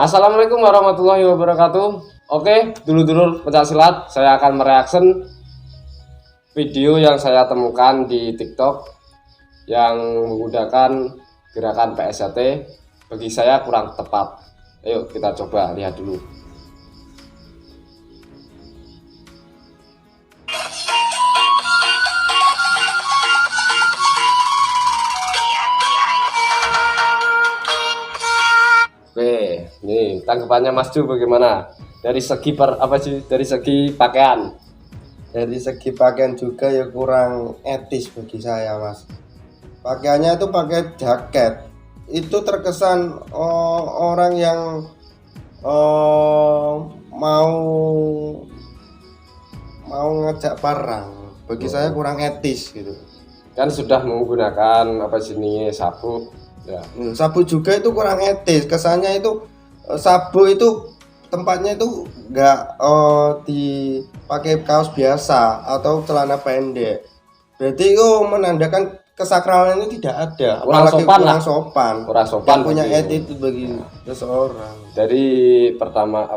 Assalamualaikum warahmatullahi wabarakatuh. Oke, dulur-dulur pencaksilat, saya akan mereaction video yang saya temukan di TikTok yang menggunakan gerakan PSHT. Bagi saya kurang tepat. Ayo kita coba lihat dulu. Oke, ini tanggapannya Mas Ju bagaimana? Dari segi dari segi pakaian. Dari segi pakaian juga ya kurang etis bagi saya, Mas. Pakaiannya itu pakai jaket. Itu terkesan orang yang mau ngajak perang. Bagi saya kurang etis gitu. Kan sudah menggunakan sabuk. Ya. Sabu juga itu kurang etis. Kesannya itu sabu itu tempatnya itu nggak dipakai kaos biasa atau celana pendek. Berarti itu menandakan kesakralan ini tidak ada. Kurang sopan, Kurang sopan punya etis bagi seseorang. Dari pertama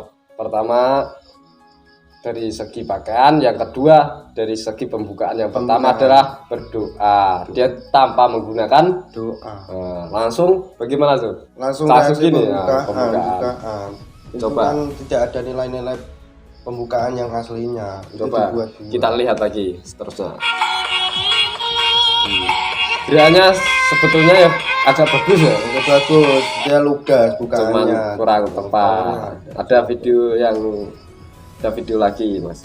dari segi pakaian, yang kedua dari segi pembukaan. Yang pertama adalah berdoa. Dia tanpa menggunakan doa. Langsung bagaimana tuh? Langsung gini pembukaan. Coba kan tidak ada nilai-nilai pembukaan yang aslinya. Coba kita lihat lagi seterusnya. Gerakannya sebetulnya ya agak bagus ya. Bagus, dia lugas bukannya. Cuman kurang tepat. Ada video lagi, Mas.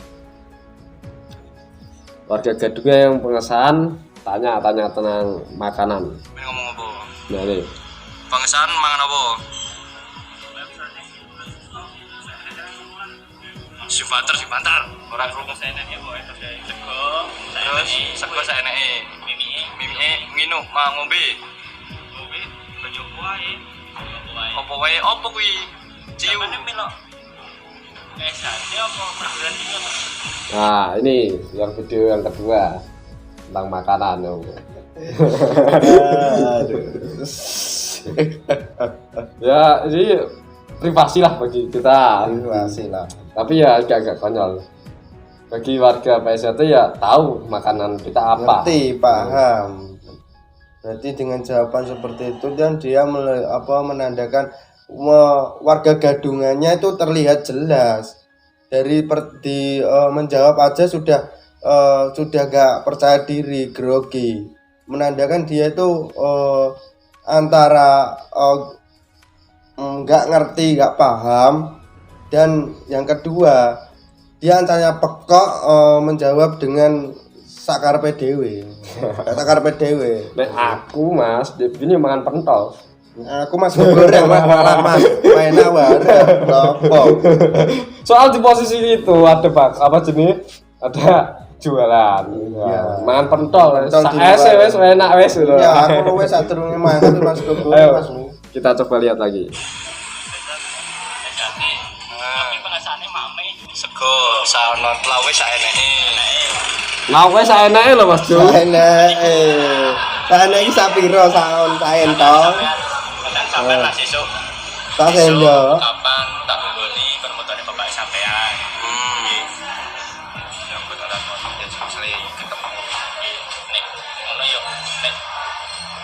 Warga Gadungan yang pengesahan tanya tentang makanan. Ini ngomong apa? Nah, ini. Pengesahan mangan apa? Si banter. Orang krungu saeneke kok terus sego saeneke. Mimi nginu mah ngombe. Baju wae. Apa wae opo kuwi? Ciu. Nah, ini yang video yang kedua tentang makanan. Ya, ini privasi lah bagi kita. Privasi lah. Tapi ya agak konyol. Bagi warga PSHT ya tahu makanan kita apa. Ngerti, paham. Berarti dengan jawaban seperti itu dan dia menandakan warga gadungannya itu terlihat jelas. Dari menjawab aja sudah gak percaya diri, grogi. Menandakan dia itu antara nggak ngerti, nggak paham, dan yang kedua dia antara pekok menjawab dengan sakarpe dhewe. Sakarpe dhewe. Nek aku Mas, ini makan pentol. Aku Mas goreng Mas, main awar. Lopo. Soal di posisi itu ada ada jualan. Ya. Mangan pentol. Wes enak wes. Ya, aku luwes sadurunge mangan Mas goreng Mas. Kita coba lihat lagi. Sego saono lawe saeneke. Lawe saeneke lho Mas Jo. Saeneke. Saeneke iki sapiro saon saentong? Sampai lah sesuk. Tak sendo. Kapan tak nggoni permutane bapak sampean. Yang benar orang dia asli ketemu. Nek ngono yo nek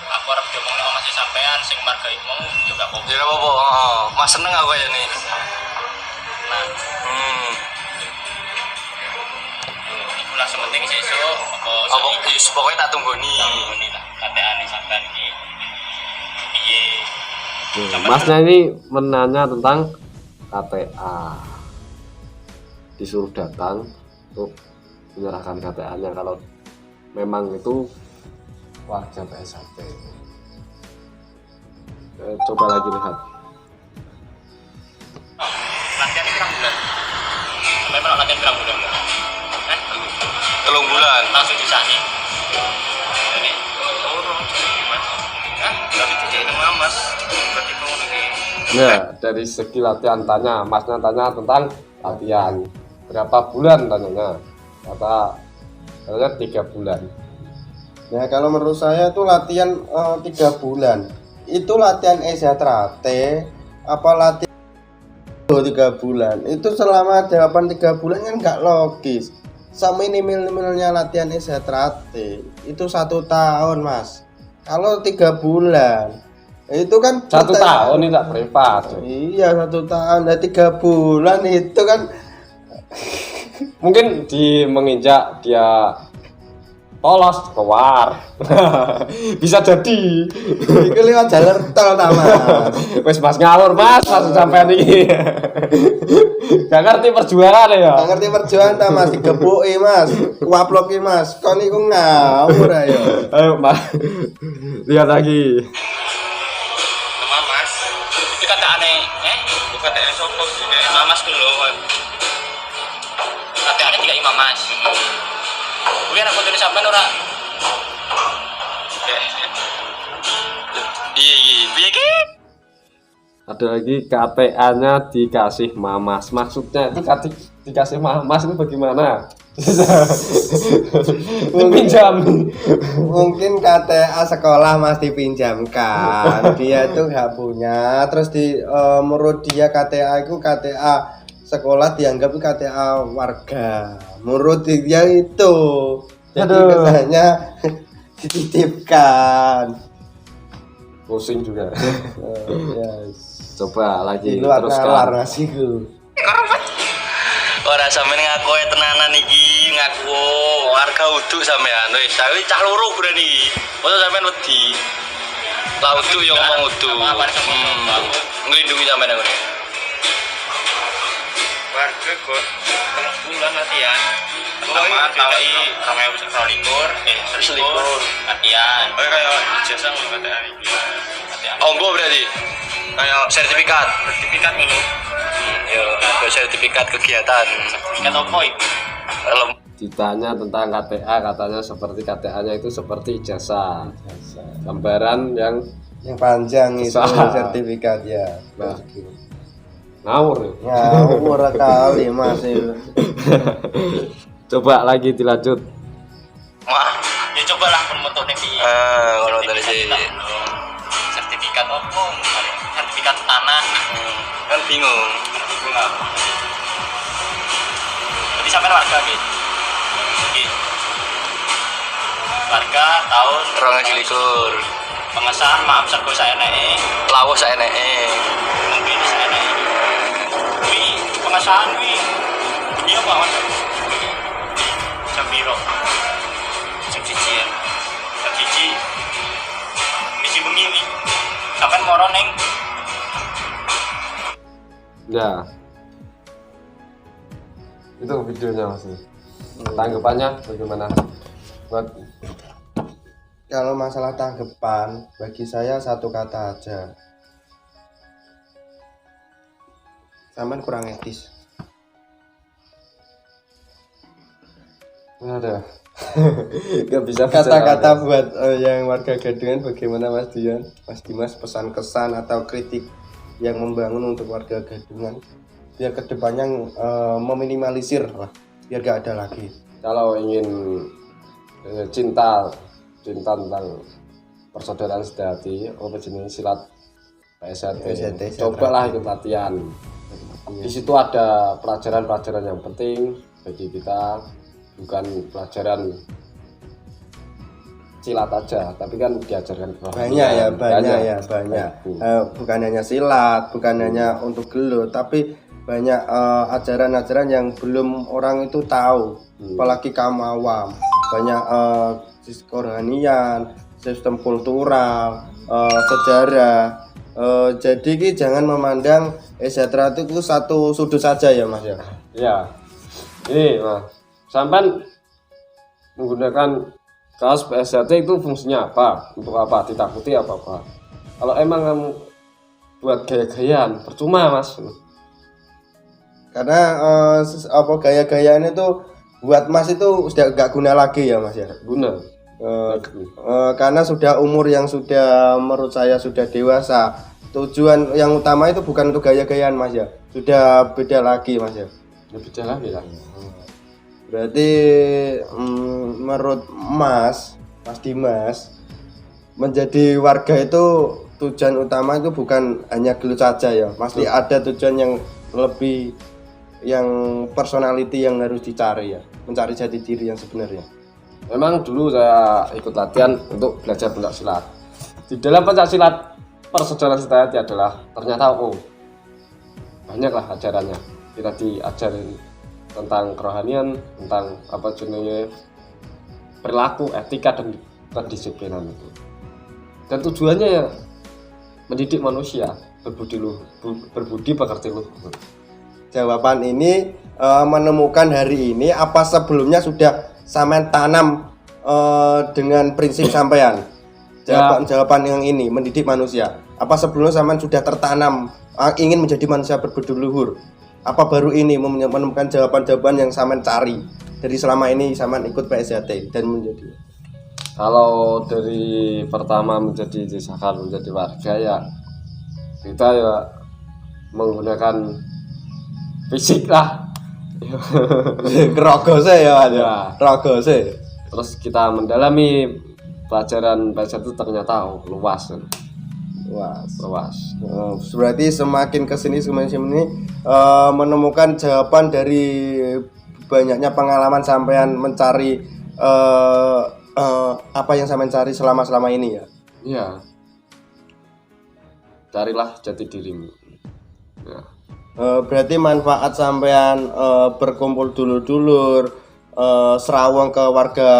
aku arep diomongno sama si sampean sing margaimu yo gak apa-apa. Ya apa-apa, heeh. Mas seneng aku ya nih. Nah, iku lah sementing sesuk apa pokoknya tak tunggoni. Tunggoni lah kateane sampean iki. Piye? Masnya ini menanya tentang KTA, disuruh datang untuk menyerahkan KTA-nya kalau memang itu warga PSHT. Coba lagi lihat. Latihan berapa bulan? Memang latihan berapa bulan? 3 bulan langsung disani. Jadi tapi tidak mas. Ya, dari segi latihan Masnya tanya tentang latihan. Berapa bulan tanyanya? Katanya 3 bulan. Ya kalau menurut saya itu latihan 3 bulan. Itu latihan Ezra Trate apa latihan Nego 3 bulan. Itu selama jawaban 3 bulan kan nggak logis. Sama ini minimalnya latihan Esetrate itu 1 tahun mas. Kalau 3 bulan itu kan 1 tahun ini tak privat. Iya 1 tahun. Nah 3 bulan itu kan Mungkin di menginjak dia polos keluar. Bisa jadi. itu lewat jalur tol ta mas. Wes mas ngawur mas sampai nih. Gak ngerti perjuangan ya. Nggak ngerti perjuangan ta mas, digebuki mas, kuaploki mas, kon iku ngawur ayo. Ayo mas, lihat lagi. Teman mas, itu kata aneh, bukan kata sopo sih, mamas dulu. Kata aneh tiga mamas. Gue anak foto sampean ora. Iya. Ada lagi KTA-nya dikasih mamas. Maksudnya itu dikasih mamas itu bagaimana? Dipinjam. Mungkin KTA sekolah mas dipinjamkan, dia itu nggak punya. Terus menurut dia KTA itu KTA sekolah dianggap KTA warga. Menurut dia itu, jadi kesannya dititipkan. Pusing juga. Yes. Coba lagi Lu akan teruskan. nasiku. Ora sampean ngaku tenanan iki, ngaku warga uduk sampean. Wis, tapi cah loro berani iki. Mosok sampean wedi. Lah uduk yo ngomong uduk. Nglindungi sampean ngene. Warga kok 3 bulan latihan. Pertama tahun 2019, latihan. Oh kayak ijazah ngono kata iki. Latihan. Ombo berarti. Kayak sertifikat ngono. Ya, ada sertifikat kegiatan. Sertifikat apa itu? Ditanya tentang KTA, katanya seperti KTA-nya itu seperti ijazah. Lembaran yang panjang itu Besar. sertifikat ya. Nah. Ngawur. Ngawur kali mas itu. Coba lagi dilanjut. Wah, ya cobalah penmotone piye. Kalau dari sini sertifikat apa? Sertifikat tanah. Kan bingung. Jadi sampai warga gitu. Warga tahun 2021. Pengesahan maaf sergo saeneke. Lawuh saeneke. Mungkin saeneke. Wi, pengesahan wi. Iya Pak Mas. Jam piro? Jam 1 ya. Jam 1. Misi bengi wi. Sampai moro ning Ya. Itu videonya Mas. Tanggapannya bagaimana? Buat Kalau masalah tanggapan bagi saya 1 kata aja. Sampean kurang etis. ada. Gak bisa Kata-kata buat yang warga Gadungan bagaimana Mas Dian? Mas Dimas pesan kesan atau kritik yang membangun untuk warga Gadungan biar kedepannya meminimalisir lah, biar gak ada lagi. Kalau ingin cinta tentang persaudaraan sejati, apa jenis silat PSRT, cobalah ikut latihan. Di situ ada pelajaran-pelajaran yang penting bagi kita, bukan pelajaran silat aja, tapi kan diajarkan banyak. Bukan hanya silat, bukan hanya untuk gelut, tapi banyak ajaran-ajaran yang belum orang itu tahu, apalagi kaum awam. Banyak kerohanian, sistem kultural, sejarah. Jadi jangan memandang Esetrate itu satu sudut saja ya Mas ya. Ya, ini Mas, sampai menggunakan kaos PSRT itu fungsinya apa? Untuk apa? Ditakuti apa? Kalau emang kamu buat gaya-gayaan, percuma Mas. Karena gaya-gayaan itu buat Mas itu sudah gak guna lagi ya Mas ya. Guna. Karena sudah umur yang sudah menurut saya sudah dewasa. Tujuan yang utama itu bukan untuk gaya-gayaan Mas ya. Sudah beda lagi Mas ya. Beda lagi lah. Berarti menurut Mas Dimas, menjadi warga itu tujuan utama itu bukan hanya gelut saja ya. Pasti ada tujuan yang lebih yang personality yang harus dicari ya, mencari jati diri yang sebenarnya. Memang dulu saya ikut latihan untuk belajar pencak silat. Di dalam pencak silat persejarah saya adalah ternyata banyaklah ajarannya. Kita diajarin tentang kerohanian, tentang apa jenisnya perilaku, etika dan kedisiplinan itu. Dan tujuannya ya mendidik manusia berbudi pekerti luhur. Jawaban ini menemukan hari ini apa sebelumnya sudah sampean tanam dengan prinsip sampean? Jawaban yang ini mendidik manusia. Apa sebelumnya sampean sudah tertanam ingin menjadi manusia berbudi luhur? Apa baru ini menemukan jawaban-jawaban yang sampean cari dari selama ini sampean ikut PSJT dan menjadi? Kalau dari pertama menjadi desakan menjadi warga ya kita ya menggunakan fisik lah. Rogose ya, rogose. Terus kita mendalami pelajaran PSJT itu ternyata luas. Berarti semakin kesini menemukan jawaban dari banyaknya pengalaman sampean mencari apa yang sampean cari selama ini ya. Iya. Carilah jati dirimu. Ya. Berarti manfaat sampean berkumpul dulur-dulur, serawong ke warga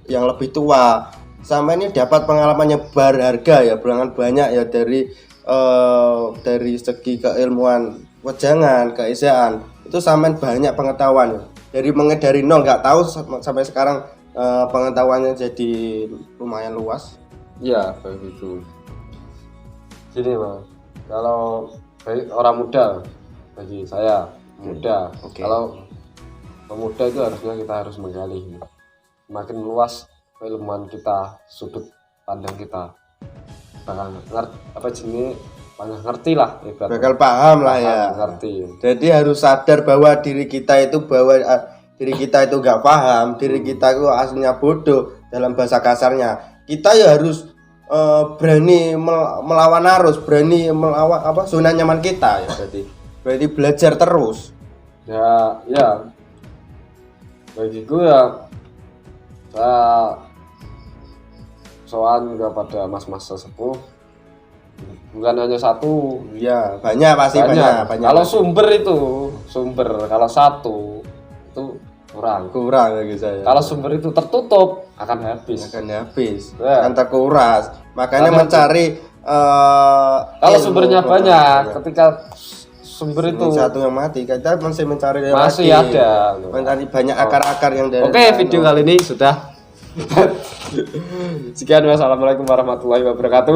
yang lebih tua, sampean ini dapat pengalaman yang berharga ya, banyak ya dari segi keilmuan wejangan, keisaan itu sampean banyak pengetahuan dari nol nggak tahu sampai sekarang pengetahuannya jadi lumayan luas. Iya begitu. Gini Bang, kalau orang muda bagi saya muda, kalau pemuda itu harusnya kita harus menggali makin luas keilmuan kita, sudut pandang kita bakal ngerti lah ibaratnya. Bakal paham lah ya. Ngerti. Jadi harus sadar bahwa diri kita itu nggak paham, diri kita itu aslinya bodoh dalam bahasa kasarnya. Kita ya harus berani melawan arus, berani melawan zona nyaman kita ya. Berarti belajar terus. Ya bagiku ya saya soal kepada mas-mas sesepuh bukan hanya satu ya, banyak banyak. Kalau sumber kalau satu itu kurang bagi saya. Kalau sumber itu tertutup akan habis ya. Akan terkuras, makanya mencari kalau sumbernya banyak, ketika sumber itu satu yang mati, kita masih mencari masih lagi. ada Mencari banyak akar-akar yang dari video kali ini sudah sekian. Wassalamualaikum warahmatullahi wabarakatuh.